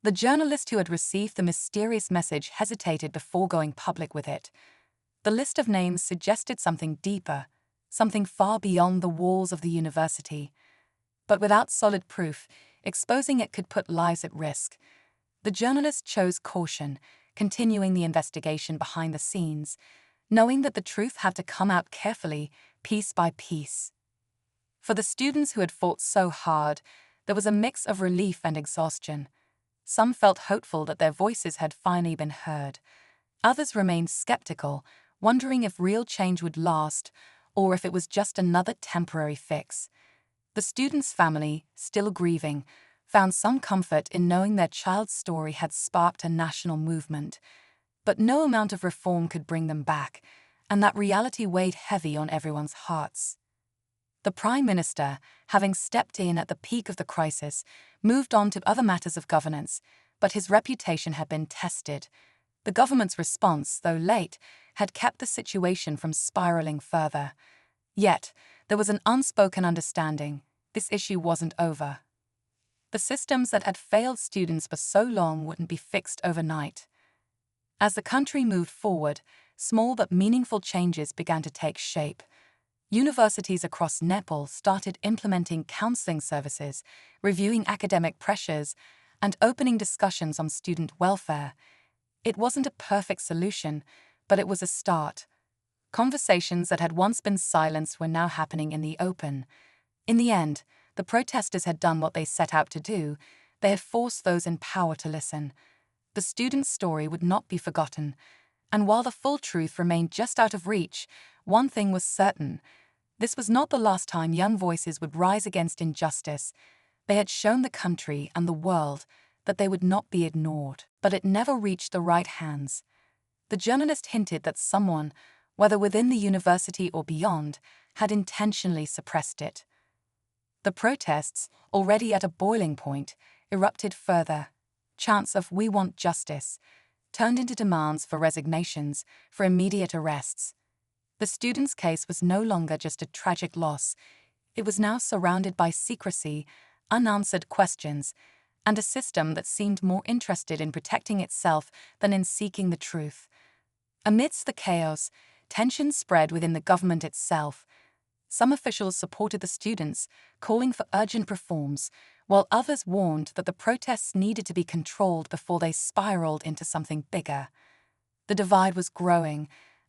The journalist who had received the mysterious message hesitated before going public with it. The list of names suggested something deeper, something far beyond the walls of the university. But without solid proof, exposing it could put lives at risk. The journalist chose caution, continuing the investigation behind the scenes, knowing that the truth had to come out carefully, piece by piece. For the students who had fought so hard, there was a mix of relief and exhaustion. Some felt hopeful that their voices had finally been heard. Others remained skeptical, wondering if real change would last or if it was just another temporary fix. The student's family, still grieving, found some comfort in knowing their child's story had sparked a national movement. But no amount of reform could bring them back, and that reality weighed heavy on everyone's hearts. The Prime Minister, having stepped in at the peak of the crisis, moved on to other matters of governance, but his reputation had been tested. The government's response, though late, had kept the situation from spiraling further. Yet, there was an unspoken understanding: this issue wasn't over. The systems that had failed students for so long wouldn't be fixed overnight. As the country moved forward, small but meaningful changes began to take shape. Universities across Nepal started implementing counseling services, reviewing academic pressures, and opening discussions on student welfare. It wasn't a perfect solution, but it was a start. Conversations that had once been silenced were now happening in the open. In the end, the protesters had done what they set out to do. They had forced those in power to listen. The students' story would not be forgotten, and while the full truth remained just out of reach, one thing was certain: this was not the last time young voices would rise against injustice. They had shown the country and the world that they would not be ignored, but it never reached the right hands. The journalist hinted that someone, whether within the university or beyond, had intentionally suppressed it. The protests, already at a boiling point, erupted further. Chants of "we want justice" turned into demands for resignations, for immediate arrests. The students' case was no longer just a tragic loss. It was now surrounded by secrecy, unanswered questions, and a system that seemed more interested in protecting itself than in seeking the truth. Amidst the chaos, tension spread within the government itself. Some officials supported the students, calling for urgent reforms, while others warned that the protests needed to be controlled before they spiraled into something bigger. The divide was growing,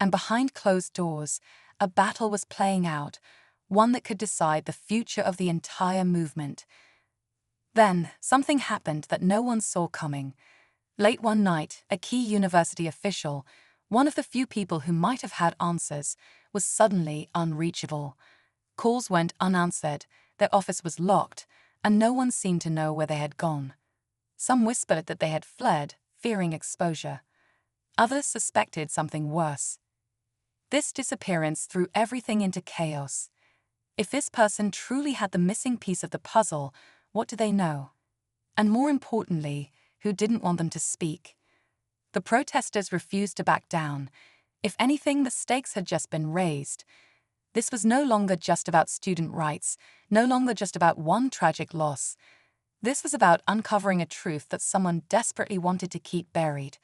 and behind closed doors, a battle was playing out, one that could decide the future of the entire movement. Then, something happened that no one saw coming. Late one night, a key university official, one of the few people who might have had answers, was suddenly unreachable. Calls went unanswered, their office was locked, and no one seemed to know where they had gone. Some whispered that they had fled, fearing exposure. Others suspected something worse. This disappearance threw everything into chaos. If this person truly had the missing piece of the puzzle, what did they know? And more importantly, who didn't want them to speak? The protesters refused to back down. If anything, the stakes had just been raised. This was no longer just about student rights, no longer just about one tragic loss. This was about uncovering a truth that someone desperately wanted to keep buried.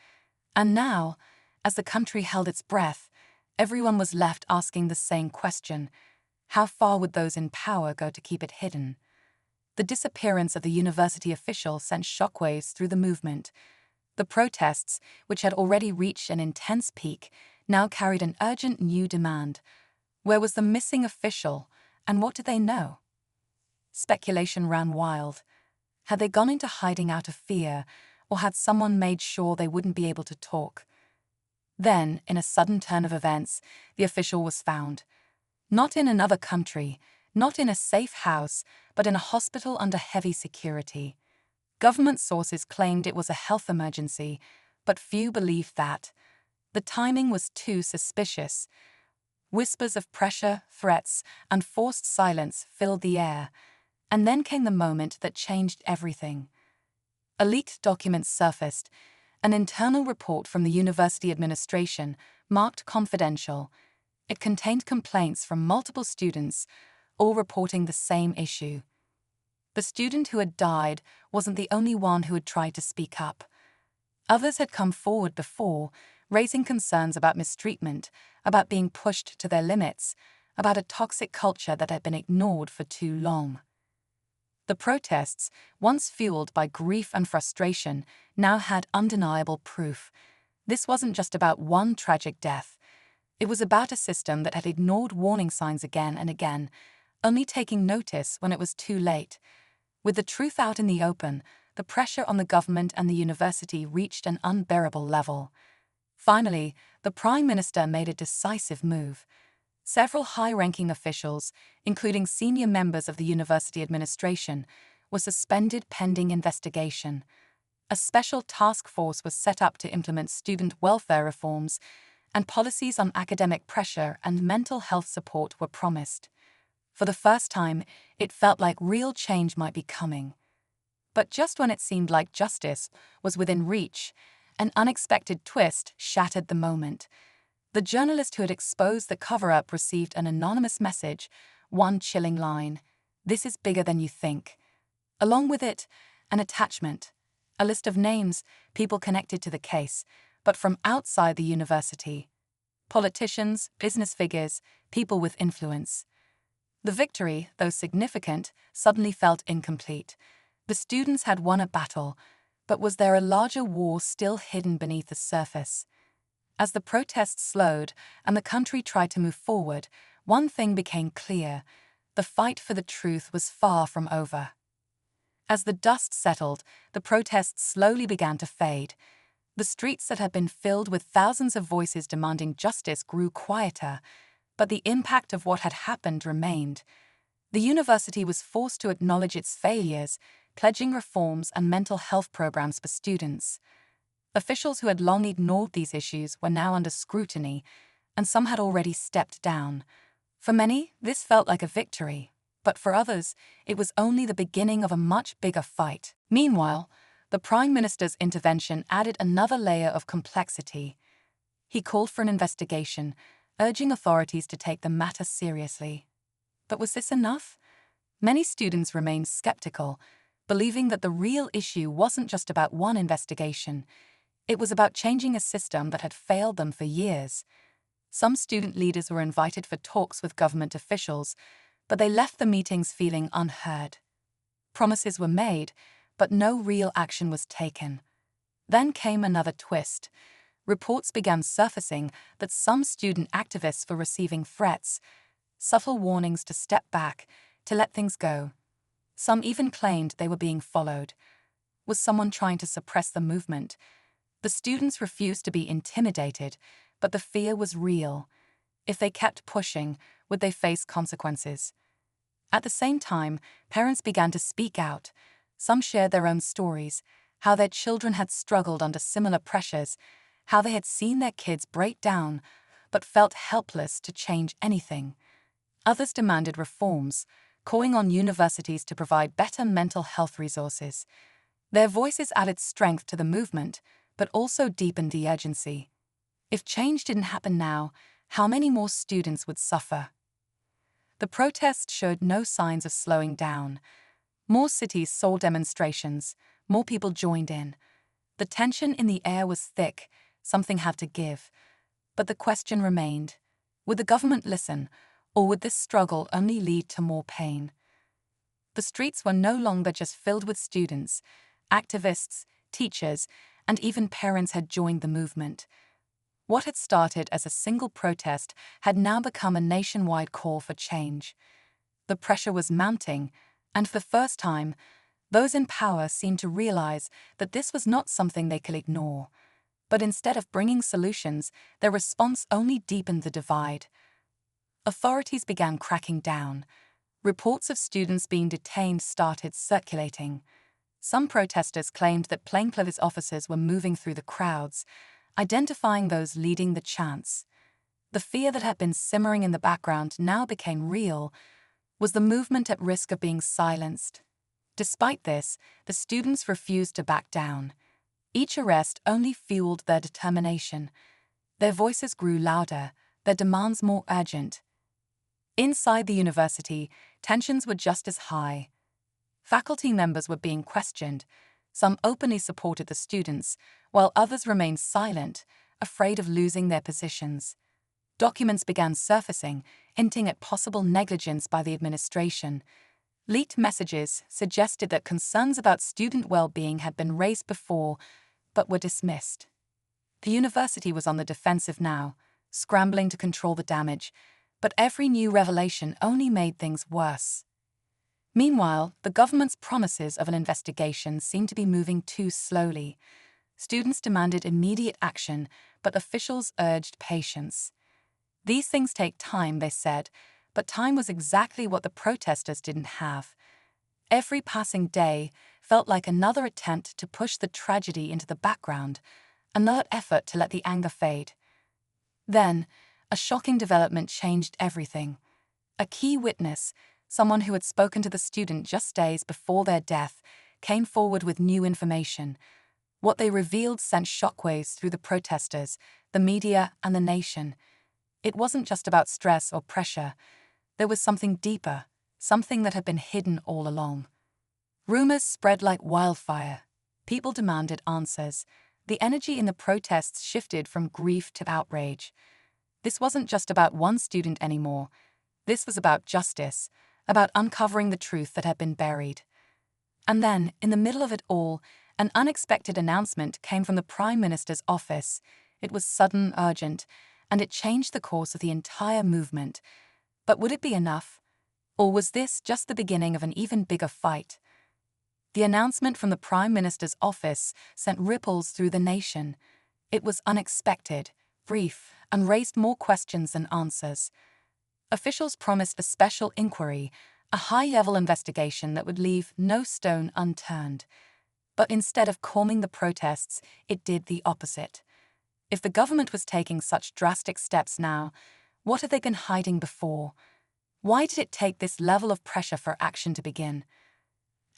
And now, as the country held its breath, everyone was left asking the same question: how far would those in power go to keep it hidden? The disappearance of the university official sent shockwaves through the movement. The protests, which had already reached an intense peak, now carried an urgent new demand. Where was the missing official, and what did they know? Speculation ran wild. Had they gone into hiding out of fear, or had someone made sure they wouldn't be able to talk? Then, in a sudden turn of events, the official was found. Not in another country, not in a safe house, but in a hospital under heavy security. Government sources claimed it was a health emergency, but few believed that. The timing was too suspicious. Whispers of pressure, threats, and forced silence filled the air. And then came the moment that changed everything. A leaked document surfaced, an internal report from the university administration, marked confidential. It contained complaints from multiple students, all reporting the same issue. The student who had died wasn't the only one who had tried to speak up. Others had come forward before, raising concerns about mistreatment, about being pushed to their limits, about a toxic culture that had been ignored for too long. The protests, once fueled by grief and frustration, now had undeniable proof. This wasn't just about one tragic death. It was about a system that had ignored warning signs again and again, only taking notice when it was too late. With the truth out in the open, the pressure on the government and the university reached an unbearable level. Finally, the Prime Minister made a decisive move. Several high-ranking officials, including senior members of the university administration, were suspended pending investigation. A special task force was set up to implement student welfare reforms, and policies on academic pressure and mental health support were promised. For the first time, it felt like real change might be coming. But just when it seemed like justice was within reach, an unexpected twist shattered the moment. The journalist who had exposed the cover-up received an anonymous message, one chilling line: "This is bigger than you think." Along with it, an attachment, a list of names, people connected to the case, but from outside the university. Politicians, business figures, people with influence. The victory, though significant, suddenly felt incomplete. The students had won a battle, but was there a larger war still hidden beneath the surface? As the protests slowed and the country tried to move forward, one thing became clear: the fight for the truth was far from over. As the dust settled, the protests slowly began to fade. The streets that had been filled with thousands of voices demanding justice grew quieter, but the impact of what had happened remained. The university was forced to acknowledge its failures, pledging reforms and mental health programs for students. Officials who had long ignored these issues were now under scrutiny, and some had already stepped down. For many, this felt like a victory, but for others, it was only the beginning of a much bigger fight. Meanwhile, the Prime Minister's intervention added another layer of complexity. He called for an investigation, urging authorities to take the matter seriously. But was this enough? Many students remained skeptical, believing that the real issue wasn't just about one investigation. It was about changing a system that had failed them for years. Some student leaders were invited for talks with government officials, but they left the meetings feeling unheard. Promises were made, but no real action was taken. Then came another twist. Reports began surfacing that some student activists were receiving threats, subtle warnings to step back, to let things go. Some even claimed they were being followed. Was someone trying to suppress the movement? The students refused to be intimidated, but the fear was real. If they kept pushing, would they face consequences? At the same time, parents began to speak out. Some shared their own stories, how their children had struggled under similar pressures, how they had seen their kids break down, but felt helpless to change anything. Others demanded reforms, calling on universities to provide better mental health resources. Their voices added strength to the movement, but also deepened the urgency. If change didn't happen now, how many more students would suffer? The protests showed no signs of slowing down. More cities saw demonstrations, more people joined in. The tension in the air was thick, something had to give. But the question remained: would the government listen, or would this struggle only lead to more pain? The streets were no longer just filled with students. Activists, teachers, and even parents had joined the movement. What had started as a single protest had now become a nationwide call for change. The pressure was mounting, and for the first time, those in power seemed to realize that this was not something they could ignore. But instead of bringing solutions, their response only deepened the divide. Authorities began cracking down. Reports of students being detained started circulating. Some protesters claimed that plainclothes officers were moving through the crowds, identifying those leading the chants. The fear that had been simmering in the background now became real. Was the movement at risk of being silenced? Despite this, the students refused to back down. Each arrest only fueled their determination. Their voices grew louder, their demands more urgent. Inside the university, tensions were just as high. Faculty members were being questioned. Some openly supported the students, while others remained silent, afraid of losing their positions. Documents began surfacing, hinting at possible negligence by the administration. Leaked messages suggested that concerns about student well-being had been raised before, but were dismissed. The university was on the defensive now, scrambling to control the damage, but every new revelation only made things worse. Meanwhile, the government's promises of an investigation seemed to be moving too slowly. Students demanded immediate action, but officials urged patience. These things take time, they said, but time was exactly what the protesters didn't have. Every passing day felt like another attempt to push the tragedy into the background, another effort to let the anger fade. Then, a shocking development changed everything. A key witness, someone who had spoken to the student just days before their death, came forward with new information. What they revealed sent shockwaves through the protesters, the media, and the nation. It wasn't just about stress or pressure. There was something deeper, something that had been hidden all along. Rumors spread like wildfire. People demanded answers. The energy in the protests shifted from grief to outrage. This wasn't just about one student anymore. This was about justice, about uncovering the truth that had been buried. And then, in the middle of it all, an unexpected announcement came from the Prime Minister's office. It was sudden, urgent, and it changed the course of the entire movement. But would it be enough? Or was this just the beginning of an even bigger fight? The announcement from the Prime Minister's office sent ripples through the nation. It was unexpected, brief, and raised more questions than answers. Officials promised a special inquiry, a high-level investigation that would leave no stone unturned. But instead of calming the protests, it did the opposite. If the government was taking such drastic steps now, what had they been hiding before? Why did it take this level of pressure for action to begin?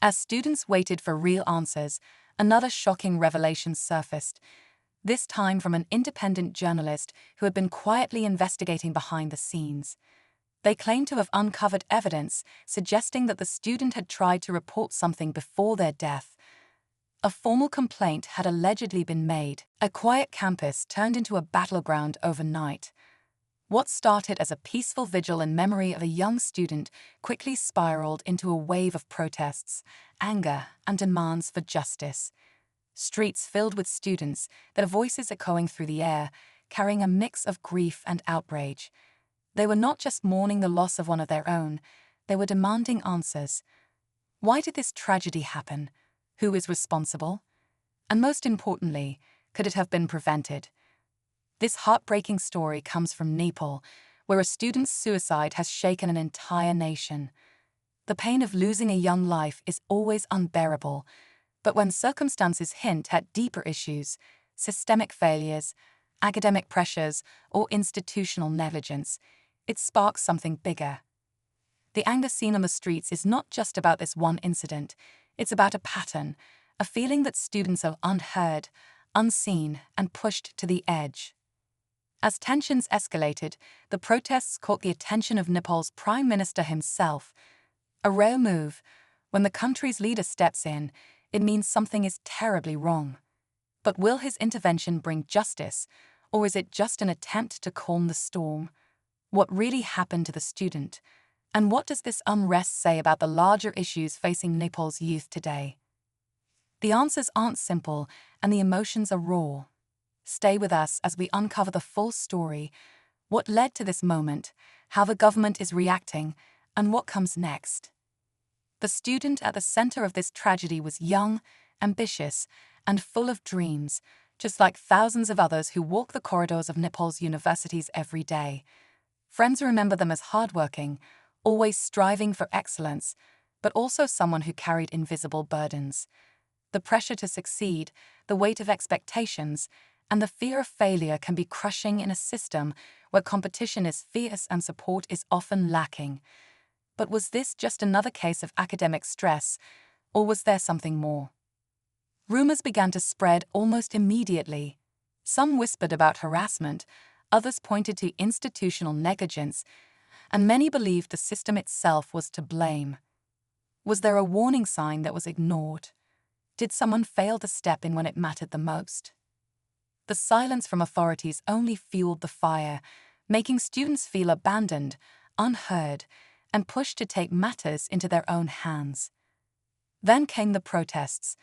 As students waited for real answers, another shocking revelation surfaced, this time from an independent journalist who had been quietly investigating behind the scenes. They claimed to have uncovered evidence suggesting that the student had tried to report something before their death. A formal complaint had allegedly been made. A quiet campus turned into a battleground overnight. What started as a peaceful vigil in memory of a young student quickly spiraled into a wave of protests, anger, and demands for justice. Streets filled with students, their voices echoing through the air, carrying a mix of grief and outrage. They were not just mourning the loss of one of their own, they were demanding answers. Why did this tragedy happen? Who is responsible? And most importantly, could it have been prevented? This heartbreaking story comes from Nepal, where a student's suicide has shaken an entire nation. The pain of losing a young life is always unbearable, but when circumstances hint at deeper issues, systemic failures, academic pressures, or institutional negligence, it sparks something bigger. The anger seen on the streets is not just about this one incident, it's about a pattern, a feeling that students are unheard, unseen, and pushed to the edge. As tensions escalated, the protests caught the attention of Nepal's Prime Minister himself. A rare move. When the country's leader steps in, it means something is terribly wrong. But will his intervention bring justice, or is it just an attempt to calm the storm? What really happened to the student? And what does this unrest say about the larger issues facing Nepal's youth today? The answers aren't simple, and the emotions are raw. Stay with us as we uncover the full story, what led to this moment, how the government is reacting, and what comes next. The student at the center of this tragedy was young, ambitious, and full of dreams, just like thousands of others who walk the corridors of Nepal's universities every day. Friends remember them as hardworking, always striving for excellence, but also someone who carried invisible burdens. The pressure to succeed, the weight of expectations, and the fear of failure can be crushing in a system where competition is fierce and support is often lacking. But was this just another case of academic stress, or was there something more? Rumors began to spread almost immediately. Some whispered about harassment, others pointed to institutional negligence, and many believed the system itself was to blame. Was there a warning sign that was ignored? Did someone fail to step in when it mattered the most? The silence from authorities only fueled the fire, making students feel abandoned, unheard, and pushed to take matters into their own hands. Then came the protests.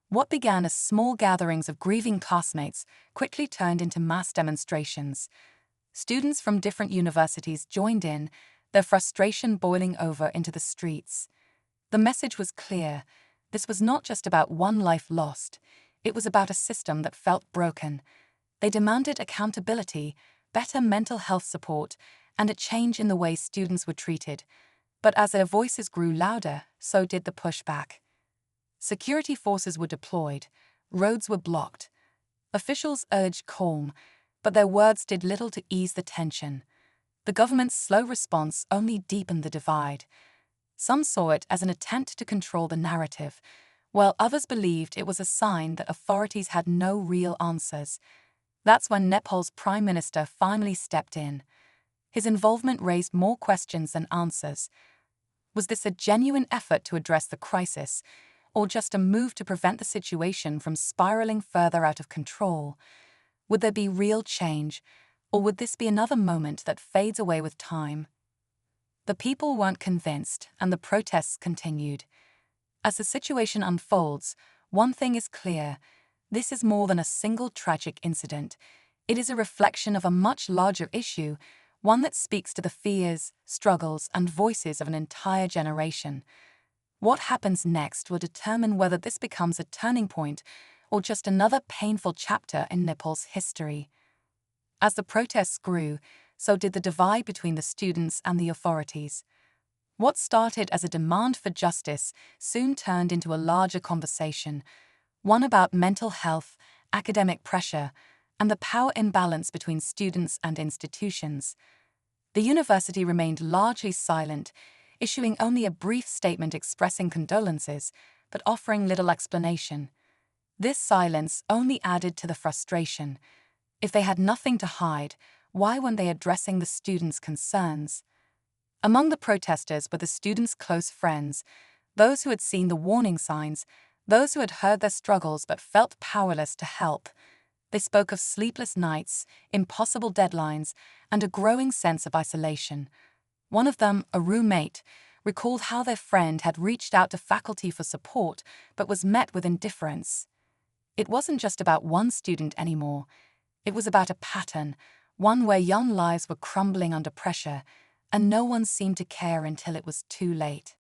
What began as small gatherings of grieving classmates quickly turned into mass demonstrations. Students from different universities joined in, their frustration boiling over into the streets. The message was clear. This was not just about one life lost. It was about a system that felt broken. They demanded accountability, better mental health support, and a change in the way students were treated. But as their voices grew louder, so did the pushback. Security forces were deployed, roads were blocked. Officials urged calm, but their words did little to ease the tension. The government's slow response only deepened the divide. Some saw it as an attempt to control the narrative, while others believed it was a sign that authorities had no real answers. That's when Nepal's prime minister finally stepped in. His involvement raised more questions than answers. Was this a genuine effort to address the crisis, or just a move to prevent the situation from spiraling further out of control? Would there be real change, or would this be another moment that fades away with time? The people weren't convinced, and the protests continued. As the situation unfolds, one thing is clear. This is more than a single tragic incident. It is a reflection of a much larger issue, one that speaks to the fears, struggles, and voices of an entire generation. What happens next will determine whether this becomes a turning point or just another painful chapter in Nepal's history. As the protests grew, so did the divide between the students and the authorities. What started as a demand for justice soon turned into a larger conversation, one about mental health, academic pressure, and the power imbalance between students and institutions. The university remained largely silent, issuing only a brief statement expressing condolences, but offering little explanation. This silence only added to the frustration. If they had nothing to hide, why weren't they addressing the students' concerns? Among the protesters were the students' close friends, those who had seen the warning signs, those who had heard their struggles but felt powerless to help. They spoke of sleepless nights, impossible deadlines, and a growing sense of isolation. One of them, a roommate, recalled how their friend had reached out to faculty for support but was met with indifference. It wasn't just about one student anymore. It was about a pattern, one where young lives were crumbling under pressure, and no one seemed to care until it was too late.